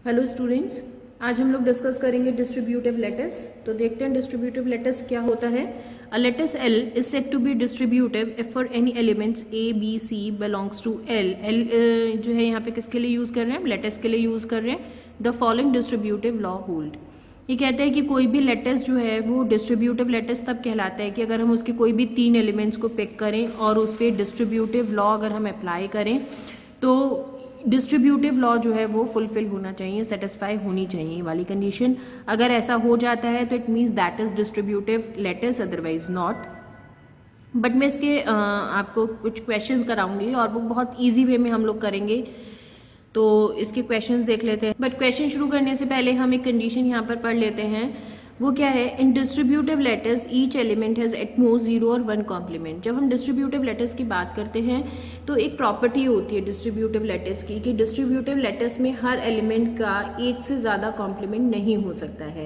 Hello students, आज हम लोग डिस्कस करेंगे डिस्ट्रीब्यूटिव लेटिस। तो देखते हैं डिस्ट्रीब्यूटिव लेटिस क्या होता है। A lattice L is said to be distributive if for any elements A, B, C belongs to L। जो है यहाँ पे किसके लिए यूज कर रहे हैं, लेटिस के लिए यूज कर रहे हैं। The following distributive law hold. ये कहते हैं कि कोई भी लेटिस जो है वो डिस्ट्रीब्यूटिव लेटिस तब कहलाता है कि अगर हम उसके कोई भी 3 एलिमेंट्स को पिक करें और उस पर डिस्ट्रीब्यूटिव लॉ अगर हम अप्लाई करें तो डिस्ट्रीब्यूटिव लॉ जो है वो फुलफिल होना चाहिए, सेटिस्फाई होनी चाहिए वाली कंडीशन। अगर ऐसा हो जाता है तो it means that is distributive lattice, otherwise not. But मैं इसके आपको कुछ क्वेश्चंस कराऊंगी और वो बहुत इजी वे में हम लोग करेंगे, तो इसके क्वेश्चंस देख लेते हैं। बट क्वेश्चन शुरू करने से पहले हम एक कंडीशन यहाँ पर पढ़ लेते हैं। वो क्या है, in distributive lattice each element has at most 0 और 1 कॉम्प्लीमेंट। जब हम डिस्ट्रीब्यूटिव लेटिस की बात करते हैं तो एक प्रॉपर्टी होती है डिस्ट्रीब्यूटिव लेटिस की कि डिस्ट्रीब्यूटिव लेटिस में हर एलिमेंट का एक से ज़्यादा कॉम्प्लीमेंट नहीं हो सकता है।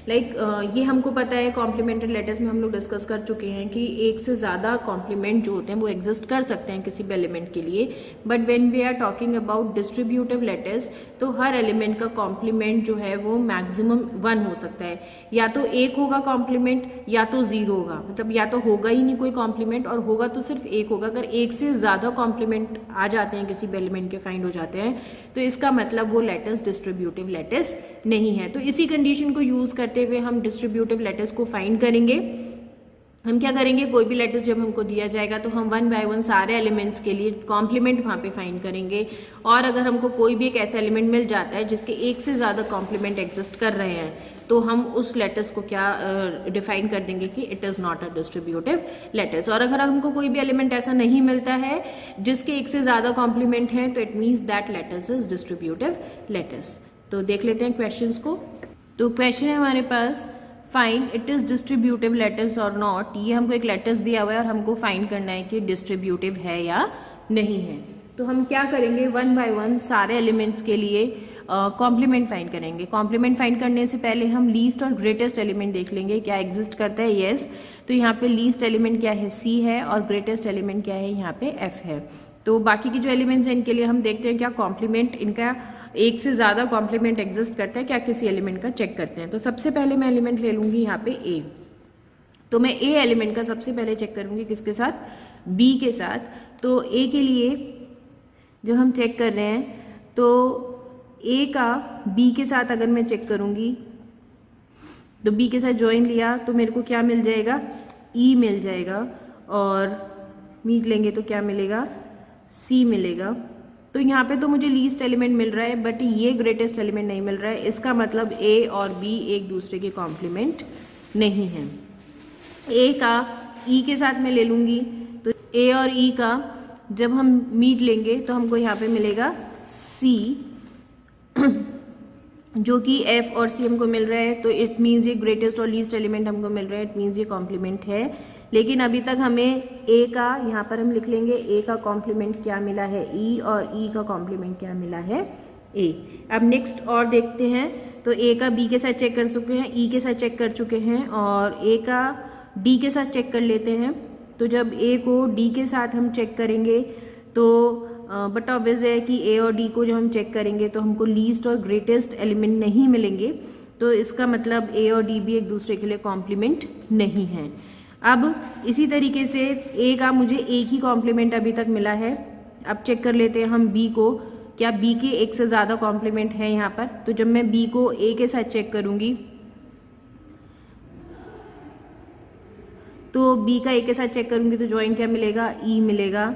ये हमको पता है, कॉम्प्लीमेंटेड लेटिस में हम लोग डिस्कस कर चुके हैं कि एक से ज़्यादा कॉम्प्लीमेंट जो होते हैं वो एग्जिस्ट कर सकते हैं किसी भी एलिमेंट के लिए। But when we are talking about distributive lattice तो हर एलिमेंट का कॉम्प्लीमेंट जो है वो मैक्सिमम 1 हो सकता है। या तो 1 होगा कॉम्प्लीमेंट या तो 0 होगा, मतलब या तो होगा ही नहीं कोई कॉम्प्लीमेंट और होगा तो सिर्फ 1 होगा। अगर 1 से ज़्यादा कॉम्प्लीमेंट आ जाते हैं, किसी भी एलिमेंट के फाइंड हो जाते हैं, तो इसका मतलब वो लेटिस डिस्ट्रीब्यूटिव लेटिस नहीं है। तो इसी कंडीशन को यूज करते हुए हम डिस्ट्रीब्यूटिव लेटिस को फाइंड करेंगे। हम क्या करेंगे, कोई भी लेटिस जब हमको दिया जाएगा तो हम 1 बाय 1 सारे एलिमेंट्स के लिए कॉम्प्लीमेंट वहां पे फाइंड करेंगे। और अगर हमको कोई भी एक ऐसा एलिमेंट मिल जाता है जिसके एक से ज्यादा कॉम्प्लीमेंट एग्जिस्ट कर रहे हैं तो हम उस लेटिस को क्या डिफाइन कर देंगे कि it is not a distributive lattice. और अगर हमको कोई भी एलिमेंट ऐसा नहीं मिलता है जिसके एक से ज्यादा कॉम्प्लीमेंट है तो it means that lattice is distributive lattice. तो देख लेते हैं क्वेश्चंस को। तो क्वेश्चन है हमारे पास, find it is distributive lattice और नॉट। ये हमको एक लेटिस दिया हुआ है और हमको फाइंड करना है कि डिस्ट्रीब्यूटिव है या नहीं है। तो हम क्या करेंगे, 1 बाय 1 सारे एलिमेंट्स के लिए कॉम्प्लीमेंट फाइंड करेंगे। कॉम्प्लीमेंट फाइंड करने से पहले हम लीस्ट और ग्रेटेस्ट एलिमेंट देख लेंगे क्या एग्जिस्ट करता है। यस, तो यहाँ पे लीस्ट एलिमेंट क्या है, C है, और ग्रेटेस्ट एलिमेंट क्या है, यहाँ पे F है। तो बाकी की जो एलिमेंट्स हैं इनके लिए हम देखते हैं क्या कॉम्प्लीमेंट, इनका एक से ज्यादा कॉम्प्लीमेंट एग्जिस्ट करता है क्या, किसी एलिमेंट का चेक करते हैं। तो सबसे पहले मैं एलिमेंट ले लूंगी यहाँ पे A। तो मैं A एलिमेंट का सबसे पहले चेक करूंगी किसके साथ, B के साथ। तो A के लिए जब हम चेक कर रहे हैं तो A का B के साथ अगर मैं चेक करूंगी तो B के साथ ज्वाइन लिया तो मेरे को क्या मिल जाएगा, E मिल जाएगा, और मीट लेंगे तो क्या मिलेगा, C मिलेगा। तो यहाँ पे तो मुझे लीस्ट एलिमेंट मिल रहा है बट ये ग्रेटेस्ट एलिमेंट नहीं मिल रहा है। इसका मतलब A और B एक दूसरे के कॉम्प्लीमेंट नहीं है। A का E के साथ मैं ले लूंगी तो A और E का जब हम मीट लेंगे तो हमको यहाँ पे मिलेगा C, जो कि F और C हमको मिल रहा है। तो इट मीन्स ये ग्रेटेस्ट और लीस्ट एलिमेंट हमको मिल रहा है, इट मीन्स ये कॉम्प्लीमेंट है। लेकिन अभी तक हमें A का, यहाँ पर हम लिख लेंगे A का कॉम्प्लीमेंट क्या मिला है, E, और E का कॉम्प्लीमेंट क्या मिला है, A। अब नेक्स्ट और देखते हैं। तो A का B के साथ चेक कर चुके हैं, E के साथ चेक कर चुके हैं, और A का D के साथ चेक कर लेते हैं। तो जब A को D के साथ हम चेक करेंगे तो बट ऑब्वियस है कि A और D को जब हम चेक करेंगे तो हमको लीस्ट और ग्रेटेस्ट एलिमेंट नहीं मिलेंगे। तो इसका मतलब A और D भी एक दूसरे के लिए कॉम्प्लीमेंट नहीं है। अब इसी तरीके से A का मुझे एक ही कॉम्प्लीमेंट अभी तक मिला है। अब चेक कर लेते हैं हम B को, क्या B के एक से ज्यादा कॉम्प्लीमेंट है यहाँ पर। तो जब मैं B को A के साथ चेक करूंगी तो B का A के साथ चेक करूंगी तो ज्वाइन क्या मिलेगा, E मिलेगा,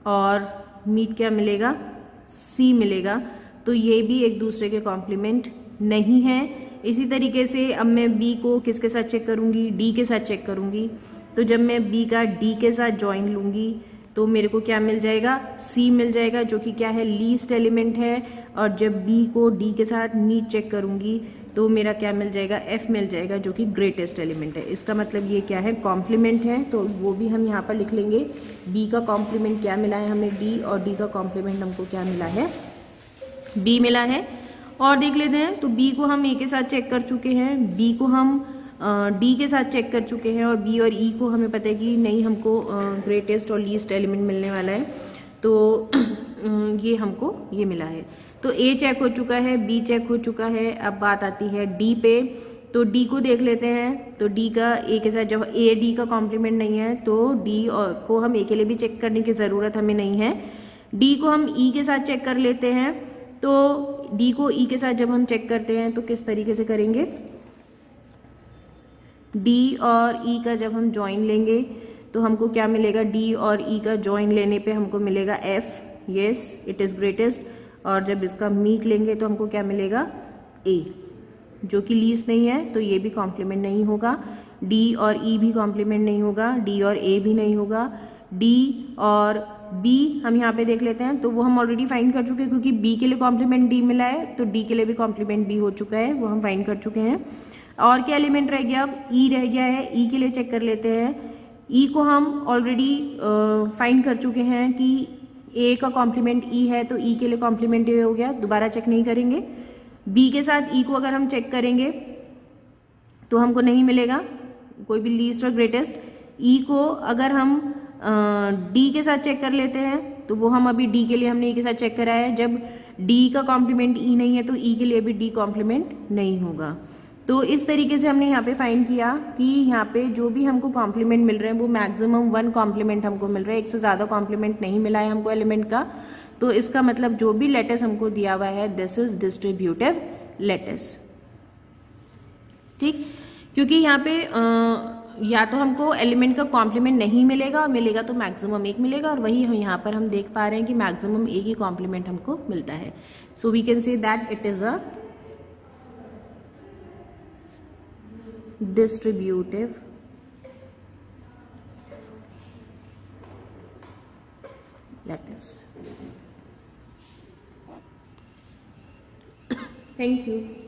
और मीट क्या मिलेगा, C मिलेगा। तो ये भी एक दूसरे के कॉम्प्लीमेंट नहीं है। इसी तरीके से अब मैं B को किसके साथ चेक करूंगी, D के साथ चेक करूंगी। तो जब मैं B का D के साथ ज्वाइन लूंगी तो मेरे को क्या मिल जाएगा, C मिल जाएगा, जो कि क्या है, लीस्ट एलिमेंट है। और जब B को D के साथ मीट चेक करूंगी तो मेरा क्या मिल जाएगा, F मिल जाएगा, जो कि ग्रेटेस्ट एलिमेंट है। इसका मतलब ये क्या है, कॉम्प्लीमेंट है। तो वो भी हम यहाँ पर लिख लेंगे। B का कॉम्प्लीमेंट क्या मिला है हमें, D, और D का कॉम्प्लीमेंट हमको क्या मिला है, B मिला है। और देख लेते हैं, तो B को हम A के साथ चेक कर चुके हैं, B को हम D के साथ चेक कर चुके हैं, और B और E को हमें पता है कि नहीं हमको ग्रेटेस्ट और लीस्ट एलिमेंट मिलने वाला है। तो ये हमको ये मिला है। तो ए चेक हो चुका है, बी चेक हो चुका है। अब बात आती है डी पे, तो डी को देख लेते हैं। तो डी का ए के साथ, जब ए डी का कॉम्प्लीमेंट नहीं है तो डी को हम ए के लिए भी चेक करने की जरूरत हमें नहीं है। डी को हम ई के साथ चेक कर लेते हैं। तो डी को ई के साथ जब हम चेक करते हैं तो किस तरीके से करेंगे, डी और ई का जब हम ज्वाइन लेंगे तो हमको क्या मिलेगा, डी और ई का ज्वाइन लेने पे हमको मिलेगा F, yes it is greatest. और जब इसका मीट लेंगे तो हमको क्या मिलेगा, ए, जो कि लीस्ट नहीं है तो ये भी कॉम्प्लीमेंट नहीं होगा। डी और ई भी कॉम्प्लीमेंट नहीं होगा, डी और ए भी नहीं होगा। डी और बी हम यहाँ पे देख लेते हैं, तो वो हम ऑलरेडी फाइंड कर चुके हैं क्योंकि बी के लिए कॉम्प्लीमेंट डी मिला है, तो डी के लिए भी कॉम्प्लीमेंट बी हो चुका है, वो हम फाइंड कर चुके हैं। और क्या एलिमेंट रह गया, अब ई रह गया है। ई के लिए चेक कर लेते हैं। ई को हम ऑलरेडी फाइंड कर चुके हैं कि ए का कॉम्प्लीमेंट ई है, तो ई के लिए कॉम्प्लीमेंट ए हो गया, दोबारा चेक नहीं करेंगे। बी के साथ ई को अगर हम चेक करेंगे तो हमको नहीं मिलेगा कोई भी लीस्ट और ग्रेटेस्ट। ई को अगर हम डी के साथ चेक कर लेते हैं तो वो हम अभी डी के लिए हमने ई के साथ चेक करा है, जब डी का कॉम्प्लीमेंट ई नहीं है तो ई के लिए भी डी कॉम्प्लीमेंट नहीं होगा। तो इस तरीके से हमने यहाँ पे फाइंड किया कि यहाँ पे जो भी हमको कॉम्प्लीमेंट मिल रहे हैं वो मैक्सिमम 1 कॉम्प्लीमेंट हमको मिल रहा है, एक से ज्यादा कॉम्प्लीमेंट नहीं मिला है हमको एलिमेंट का। तो इसका मतलब जो भी लेटेस हमको दिया हुआ है दिस इज डिस्ट्रीब्यूटिव लेटेस, ठीक। क्योंकि यहाँ पे या तो हमको एलिमेंट का कॉम्प्लीमेंट नहीं मिलेगा, और मिलेगा तो मैक्सिमम 1 मिलेगा, और वही यहाँ पर हम देख पा रहे हैं कि मैक्सिमम 1 ही कॉम्प्लीमेंट हमको मिलता है। So we can say that it is a distributive lattice. Thank you.